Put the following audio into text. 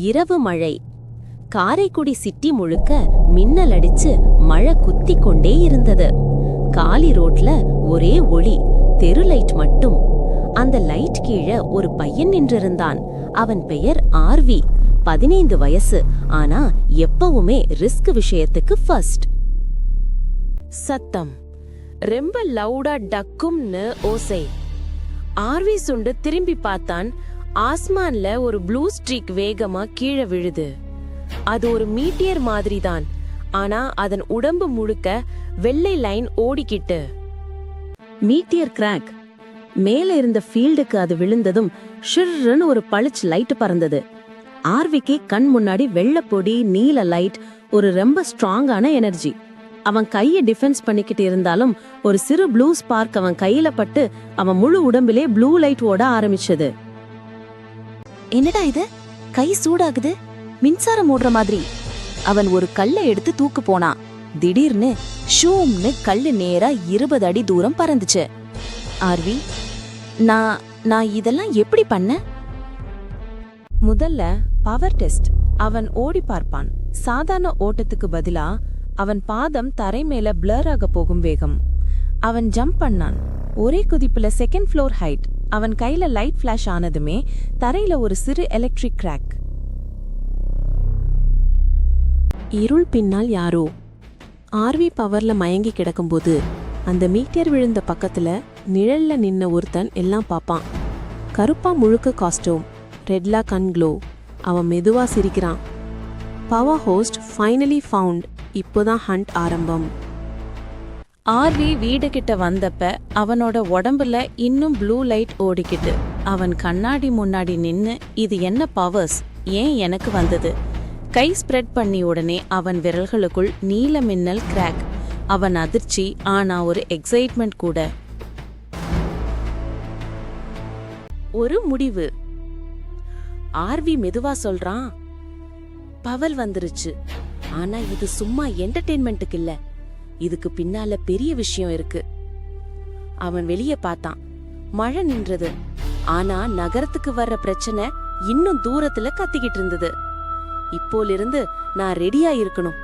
இரவு மழை. காரைக்குடி சிட்டி முழுக்க மின்னல் அடிச்சு மழை குத்தி கொண்டே இருந்தது. காலி ரோட்ல ஒரே ஒளி, தெரு லைட் மட்டும். அந்த லைட் கீழே ஒரு பையன் நின்றிருந்தான். அவன் பெயர் ஆர்வி. 15 வயசு. ஆனா எப்பவுமே ரிஸ்க் விஷயத்துக்கு ஃபர்ஸ்ட். சத்தம் ரொம்ப லவுடா டக்கும்னு ஓசை. ஆர்வி சுண்டு திரும்பி பார்த்தான். ஆஸ்மான்ல ஒரு ப்ளூ ஸ்ட்ரீக் வேகமா கீழே விழுது. அது ஒரு மீட்டியர் மாதிரி தான். ஆனா அதன் உடம்பு முழுக்க வெள்ளை லைன் ஓடிக்கிட்டு. Meteor crack. மேல இருந்த ஃபீல்டுக்கு அது விழுந்ததும் ஷிர்ன்னு ஒரு பளிச்சு லைட் பறந்தது. ஆர்விக்கு கண் முன்னாடி வெள்ளப்பொடி, நீல லைட், ஒரு ரொம்ப ஸ்ட்ராங்கான எனர்ஜி. அவன் கையை டிஃபென்ஸ் பண்ணிக்கிட்டு இருந்தாலும் ஒரு சிறு ப்ளூ ஸ்பார்க் அவன் கையில பட்டு அவன் முழு உடம்பிலே ப்ளூ லைட் ஓட ஆரம்பிச்சது. என்னடா இது, கை சூடாகுது, மின்சாரம் ஓடுற மாதிரி. அவன் ஒரு கல்லை எடுத்து தூக்கு போனான். திடீர்னு ஷூம்னு கல்லு நேரா 20 அடி தூரம் பறந்துச்சு. ஆர்வி, நான் இதெல்லாம் எப்படி பண்ண? முதல்ல பவர் டெஸ்ட். அவன் ஓடி பார்ப்பான். சாதாரண ஓட்டத்துக்கு பதிலா அவன் பாதம் தரை மேல பிளர் ஆக போகும் வேகம். அவன் ஜம்ப் பண்ணான். ஒரே குதிப்புல 2nd ஃப்ளோர் ஹைட். அவன் கையில லைட் ஃபிளாஷ் ஆனதுமே தரையில ஒரு சிறு எலக்ட்ரிக் கிராக். இருள் பின்னால் யாரோ. ஆர்வி பவர்ல மயங்கி கிடக்கும்போது அந்த மீட்டியர் விழுந்த பக்கத்துல நிழல்ல நின்ன ஒருத்தன் எல்லாம் பாப்பான். கருப்பா முழுக்க காஸ்டூம், ரெட்லா கண் க்ளோ. அவன் மெதுவா சிரிக்கிறான். Power host finally found. இப்போதான் ஹண்ட் ஆரம்பம். ஆர்வி வீடு கிட்ட வந்தப்ப அவனோட உடம்புல இன்னும் ப்ளூ லைட் ஓடிக்கிட்டு. அவன் கண்ணாடி முன்னாடி நின்னு, இது என்ன பவர்ஸ், ஏன் எனக்கு வந்தது? கை ஸ்ப்ரெட் பண்ணி உடனே அவன் விரல்களுக்குள் நீல மின்னல் கிராக். அவன் அதிர்ச்சி, ஆனா ஒரு எக்ஸைட்மெண்ட் கூட. ஒரு முடிவு. ஆர்வி மெதுவா சொல்றான், பவல் வந்துருச்சு. ஆனா இது சும்மா என்டர்டெயின்மெண்ட்டுக்கு இல்ல, இதுக்கு பின்னால பெரிய விஷயம் இருக்கு. அவன் வெளியே பார்த்தான். மழை நின்றது. ஆனா நகரத்துக்கு வர்ற பிரச்சனை இன்னும் தூரத்துல கத்திக்கிட்டு இருந்தது. இப்போலிருந்து நான் ரெடியா இருக்கணும்.